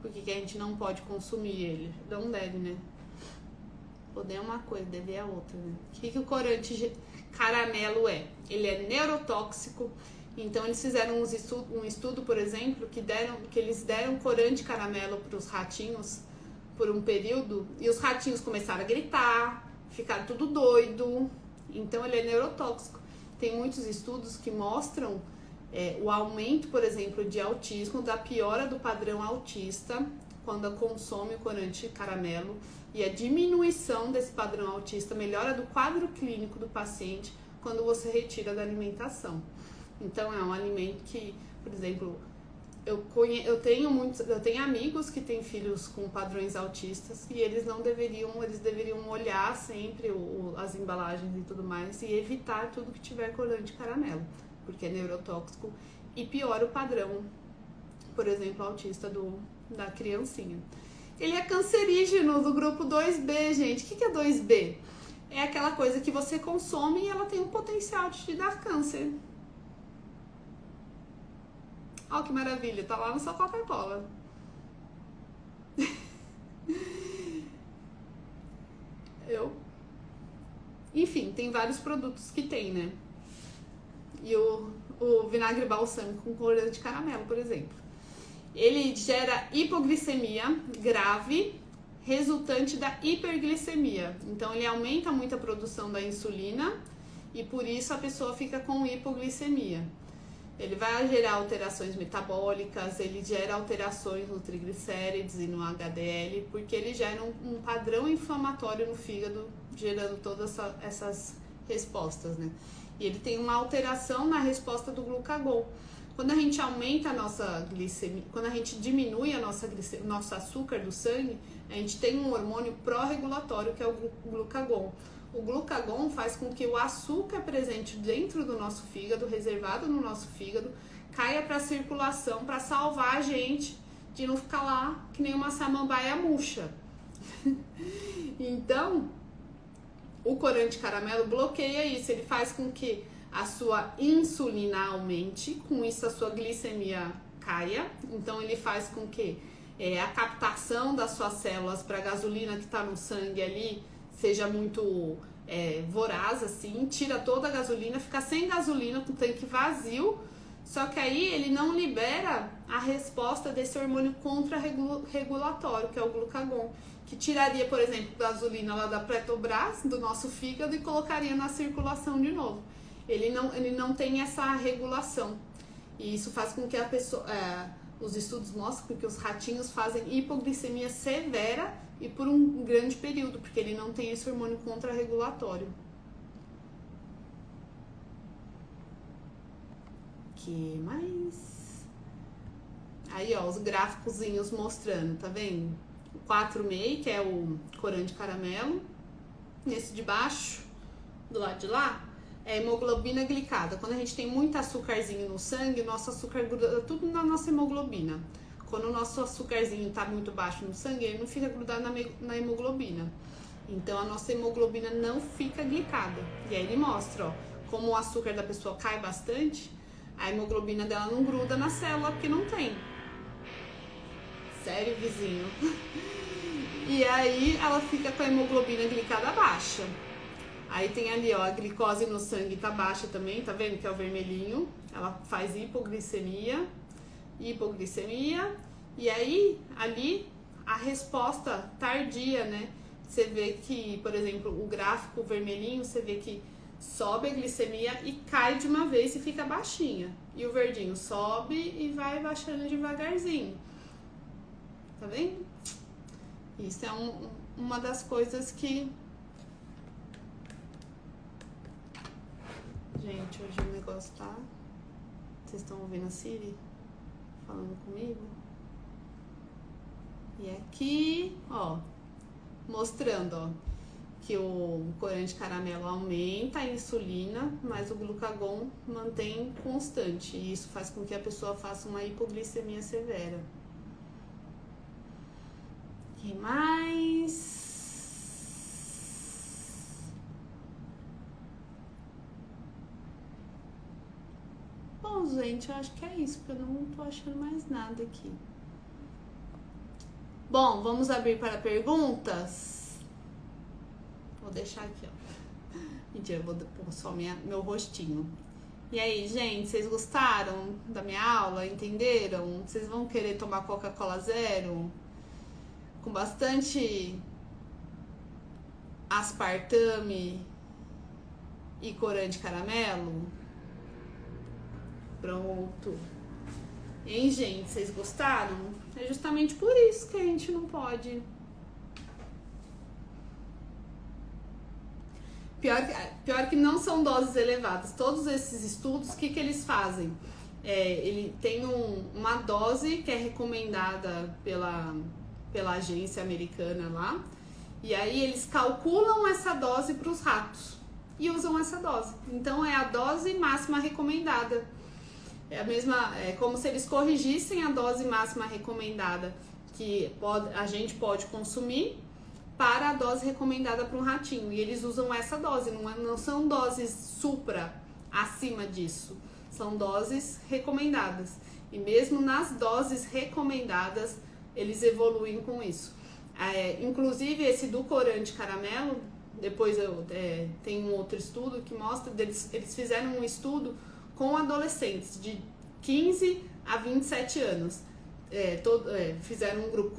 Por que a gente não pode consumir ele? Não deve, né? Poder é uma coisa, deve é outra, né? O que o corante caramelo é? Ele é neurotóxico. Então eles fizeram um estudo, por exemplo, que eles deram corante caramelo para os ratinhos por um período e os ratinhos começaram a gritar, ficaram tudo doido. Então ele é neurotóxico. Tem muitos estudos que mostram o aumento, por exemplo, de autismo, da piora do padrão autista quando consome o corante caramelo e a diminuição desse padrão autista, melhora do quadro clínico do paciente quando você retira da alimentação. Então é um alimento que, por exemplo, eu tenho amigos que têm filhos com padrões autistas e eles deveriam olhar sempre as embalagens e tudo mais e evitar tudo que tiver corante caramelo, porque é neurotóxico e piora o padrão, por exemplo, autista da criancinha. Ele é cancerígeno do grupo 2B, gente. O que é 2B? É aquela coisa que você consome e ela tem um potencial de te dar câncer. Olha que maravilha, tá lá na sua Coca-Cola. Enfim, tem vários produtos que tem, né? E o vinagre balsâmico com corante de caramelo, por exemplo. Ele gera hipoglicemia grave, resultante da hiperglicemia. Então, ele aumenta muito a produção da insulina e por isso a pessoa fica com hipoglicemia. Ele vai gerar alterações metabólicas, ele gera alterações no triglicérides e no HDL, porque ele gera um padrão inflamatório no fígado, gerando todas essas respostas, né? E ele tem uma alteração na resposta do glucagon. Quando a gente aumenta a nossa glicemia, quando a gente diminui o nosso açúcar do sangue, a gente tem um hormônio pró-regulatório que é o glucagon. O glucagon faz com que o açúcar presente dentro do nosso fígado, reservado no nosso fígado, caia para a circulação para salvar a gente de não ficar lá que nem uma samambaia murcha. Então, o corante caramelo bloqueia isso, ele faz com que a sua insulina aumente, com isso a sua glicemia caia. Então ele faz com que a captação das suas células para a gasolina que está no sangue ali seja muito voraz, assim, tira toda a gasolina, fica sem gasolina, com o tanque vazio, só que aí ele não libera a resposta desse hormônio contra-regulatório, que é o glucagon, que tiraria, por exemplo, gasolina lá da Petrobras, do nosso fígado, e colocaria na circulação de novo. Ele não tem essa regulação. E isso faz com que a pessoa... os estudos mostram que os ratinhos fazem hipoglicemia severa e por um grande período, porque ele não tem esse hormônio contra-regulatório. Que mais? Aí, ó, os gráficozinhos mostrando, tá vendo? O 4,5, que é o corante caramelo. Nesse de baixo, do lado de lá, é hemoglobina glicada. Quando a gente tem muito açúcarzinho no sangue, o nosso açúcar gruda tudo na nossa hemoglobina. quando o nosso açúcarzinho tá muito baixo no sangue, ele não fica grudado na hemoglobina. Então a nossa hemoglobina não fica glicada. E aí ele mostra, ó, como o açúcar da pessoa cai bastante, a hemoglobina dela não gruda na célula porque não tem. Sério, vizinho? E aí ela fica com a hemoglobina glicada baixa. Aí tem ali, ó, a glicose no sangue tá baixa também, tá vendo que é o vermelhinho? Ela faz hipoglicemia, e aí ali a resposta tardia, né? Você vê que, por exemplo, o gráfico vermelhinho, você vê que sobe a glicemia e cai de uma vez e fica baixinha. E o verdinho sobe e vai baixando devagarzinho. Tá vendo? Isso é uma das coisas que... Gente, hoje o negócio tá... Vocês estão ouvindo a Siri falando comigo? E aqui, ó, mostrando, ó, que o corante caramelo aumenta a insulina, mas o glucagon mantém constante. E isso faz com que a pessoa faça uma hipoglicemia severa. E mais... Bom, gente, eu acho que é isso, porque eu não tô achando mais nada aqui. Bom, vamos abrir para perguntas? Vou deixar aqui, ó. Mentira, eu vou pôr só meu rostinho. E aí, gente, vocês gostaram da minha aula? Entenderam? Vocês vão querer tomar Coca-Cola Zero? Com bastante aspartame e corante caramelo? Pronto. Hein, gente? Vocês gostaram? É justamente por isso que a gente não pode. Pior que não são doses elevadas. Todos esses estudos, o que eles fazem? Ele tem uma dose que é recomendada pela agência americana lá. E aí eles calculam essa dose para os ratos e usam essa dose. Então é a dose máxima recomendada. É como se eles corrigissem a dose máxima recomendada que a gente pode consumir para a dose recomendada para um ratinho. E eles usam essa dose, não são doses supra acima disso, são doses recomendadas. E mesmo nas doses recomendadas, eles evoluem com isso. Inclusive esse do corante caramelo, depois tem um outro estudo que mostra, eles fizeram um estudo com adolescentes de 15 a 27 anos. Fizeram um grupo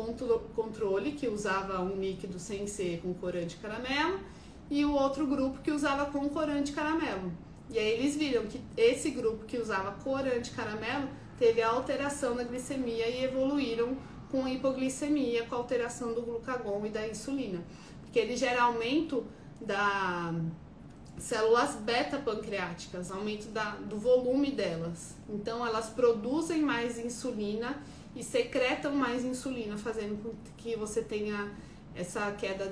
controle que usava um líquido sem ser com corante caramelo e o outro grupo que usava com corante caramelo. E aí eles viram que esse grupo que usava corante caramelo teve a alteração da glicemia e evoluíram com hipoglicemia, com a alteração do glucagon e da insulina. Porque ele gera aumento da células beta-pancreáticas, aumento do volume delas. Então elas produzem mais insulina e secretam mais insulina, fazendo com que você tenha essa queda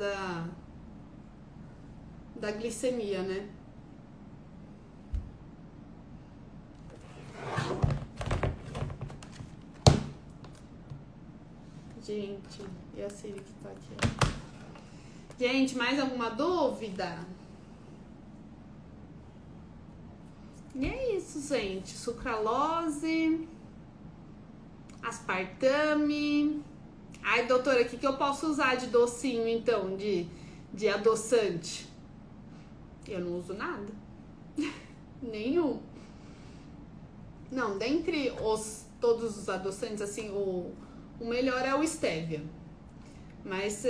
da glicemia, né? Gente, e a Siri que tá aqui? Gente, mais alguma dúvida? E é isso, gente. Sucralose, aspartame. Ai, doutora, o que eu posso usar de docinho, então, de adoçante? Eu não uso nada. Nenhum. Não, dentre todos os adoçantes, assim, o melhor é o stevia. Mas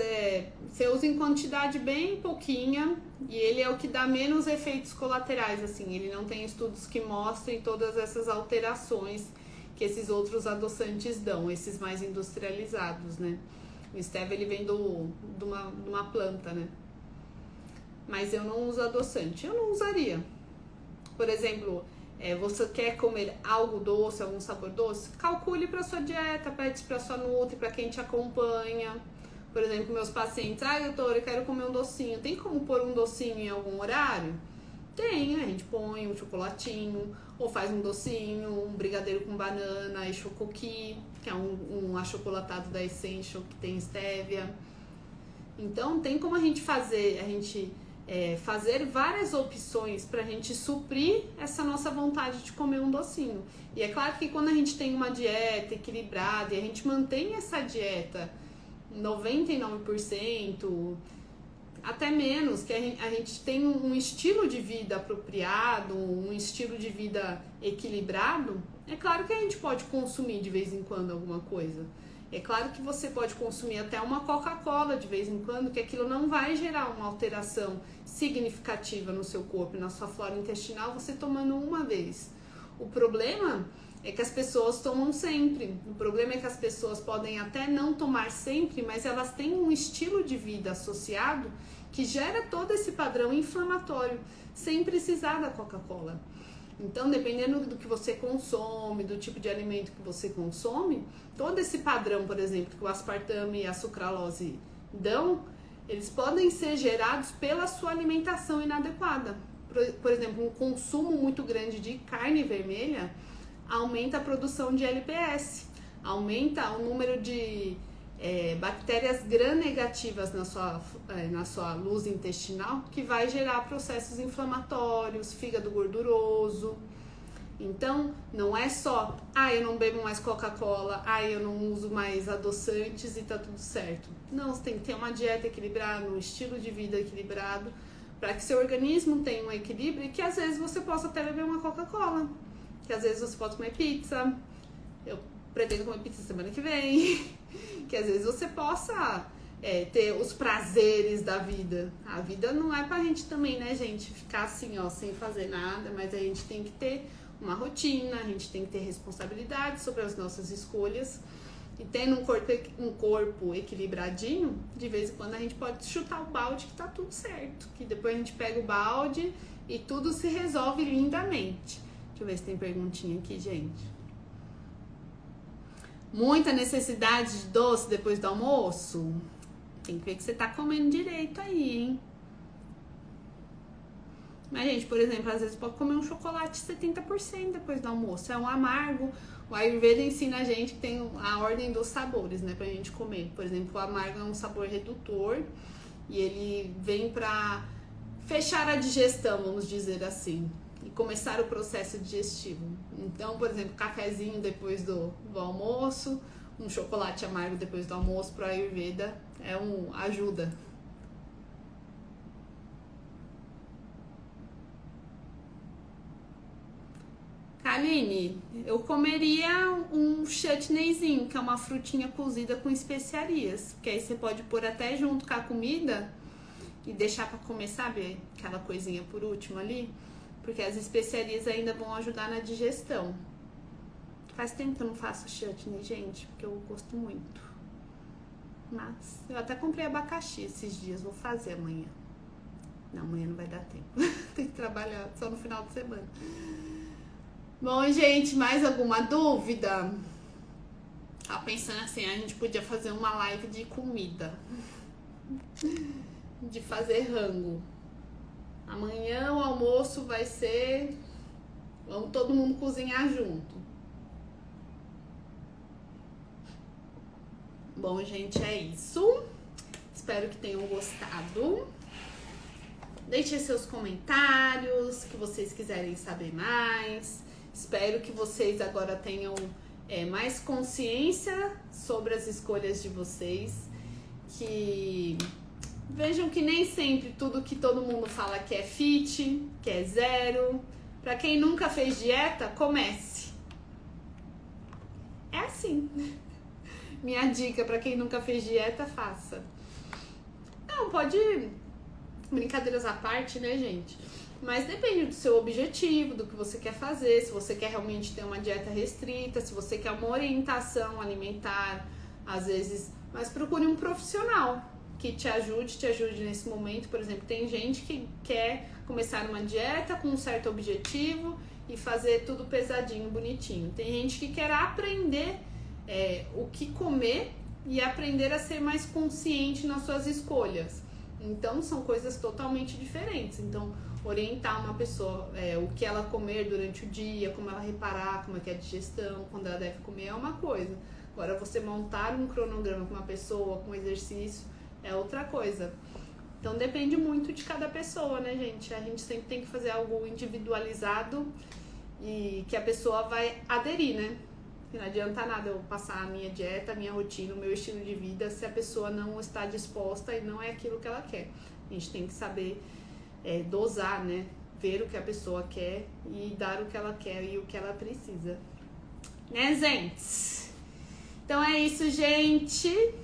você usa em quantidade bem pouquinha e ele é o que dá menos efeitos colaterais, assim. Ele não tem estudos que mostrem todas essas alterações que esses outros adoçantes dão, esses mais industrializados, né? O stevia, ele vem de uma planta, né? Mas eu não uso adoçante. Eu não usaria. Por exemplo, você quer comer algo doce, algum sabor doce? Calcule para sua dieta, pede para sua nutri, para quem te acompanha. Por exemplo, meus pacientes, doutora, eu quero comer um docinho. Tem como pôr um docinho em algum horário? Tem, a gente põe um chocolatinho, ou faz um docinho, um brigadeiro com banana, e chocoqui, que é um achocolatado da Essential que tem stevia. Então tem como a gente fazer, fazer várias opções pra gente suprir essa nossa vontade de comer um docinho. E é claro que quando a gente tem uma dieta equilibrada e a gente mantém essa dieta 99%, até menos, que a gente tem um estilo de vida apropriado, um estilo de vida equilibrado, é claro que a gente pode consumir de vez em quando alguma coisa. É claro que você pode consumir até uma Coca-Cola de vez em quando, que aquilo não vai gerar uma alteração significativa no seu corpo, na sua flora intestinal, você tomando uma vez. O problema é que as pessoas tomam sempre. O problema é que as pessoas podem até não tomar sempre, mas elas têm um estilo de vida associado que gera todo esse padrão inflamatório, sem precisar da Coca-Cola. Então, dependendo do que você consome, do tipo de alimento que você consome, todo esse padrão, por exemplo, que o aspartame e a sucralose dão, eles podem ser gerados pela sua alimentação inadequada. Por exemplo, um consumo muito grande de carne vermelha aumenta a produção de LPS, aumenta o número de bactérias gram-negativas na sua luz intestinal, que vai gerar processos inflamatórios, fígado gorduroso. Então, não é só, eu não bebo mais Coca-Cola, eu não uso mais adoçantes e tá tudo certo. Não, você tem que ter uma dieta equilibrada, um estilo de vida equilibrado, para que seu organismo tenha um equilíbrio e que às vezes você possa até beber uma Coca-Cola, que às vezes você pode comer pizza. Eu pretendo comer pizza semana que vem, que às vezes você possa ter os prazeres da vida. A vida não é pra gente também, né, gente, ficar assim, sem fazer nada, mas a gente tem que ter uma rotina, a gente tem que ter responsabilidade sobre as nossas escolhas. E tendo um corpo equilibradinho, de vez em quando a gente pode chutar o balde que tá tudo certo. Que depois a gente pega o balde e tudo se resolve lindamente. Deixa eu ver se tem perguntinha aqui, gente. Muita necessidade de doce depois do almoço? Tem que ver que você tá comendo direito aí, hein? Mas, gente, por exemplo, às vezes pode comer um chocolate 70% depois do almoço. É um amargo. O Ayurveda ensina a gente que tem a ordem dos sabores, né, pra gente comer. Por exemplo, o amargo é um sabor redutor e ele vem pra fechar a digestão, vamos dizer assim, e começar o processo digestivo. Então, por exemplo, cafezinho depois do almoço, um chocolate amargo depois do almoço pro Ayurveda ajuda. Aline, eu comeria um chutneyzinho, que é uma frutinha cozida com especiarias, que aí você pode pôr até junto com a comida e deixar pra comer, sabe? Aquela coisinha por último ali, porque as especiarias ainda vão ajudar na digestão. Faz tempo que eu não faço chutney, gente, porque eu gosto muito. Mas eu até comprei abacaxi esses dias, vou fazer amanhã. Não, amanhã não vai dar tempo. Tem que trabalhar só no final de semana. Bom, gente, mais alguma dúvida? Tava pensando assim, a gente podia fazer uma live de comida. De fazer rango. Amanhã o almoço vai ser... Vamos todo mundo cozinhar junto. Bom, gente, é isso. Espero que tenham gostado. Deixem seus comentários, que vocês quiserem saber mais. Espero que vocês agora tenham mais consciência sobre as escolhas de vocês. Que vejam que nem sempre tudo que todo mundo fala que é fit, que é zero. Pra quem nunca fez dieta, comece. É assim. Minha dica pra quem nunca fez dieta, faça. Não, pode... Brincadeiras à parte, né, gente? Mas depende do seu objetivo, do que você quer fazer, se você quer realmente ter uma dieta restrita, se você quer uma orientação alimentar, às vezes, mas procure um profissional que te ajude nesse momento. Por exemplo, tem gente que quer começar uma dieta com um certo objetivo e fazer tudo pesadinho, bonitinho. Tem gente que quer aprender o que comer e aprender a ser mais consciente nas suas escolhas. Então são coisas totalmente diferentes. Então, orientar uma pessoa, o que ela comer durante o dia, como ela reparar, como é que é a digestão, quando ela deve comer é uma coisa. Agora, você montar um cronograma com uma pessoa, com exercício, é outra coisa. Então depende muito de cada pessoa, né, gente? A gente sempre tem que fazer algo individualizado e que a pessoa vai aderir, né? Não adianta nada eu passar a minha dieta, a minha rotina, o meu estilo de vida se a pessoa não está disposta e não é aquilo que ela quer. A gente tem que saber dosar, né? Ver o que a pessoa quer e dar o que ela quer e o que ela precisa. Né, gente? Então é isso, gente.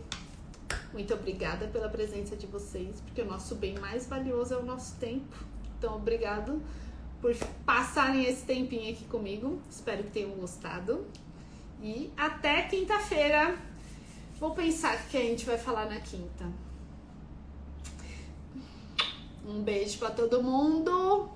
Muito obrigada pela presença de vocês, porque o nosso bem mais valioso é o nosso tempo. Então, obrigado por passarem esse tempinho aqui comigo. Espero que tenham gostado. E até quinta-feira. Vou pensar o que a gente vai falar na quinta. Um beijo pra todo mundo.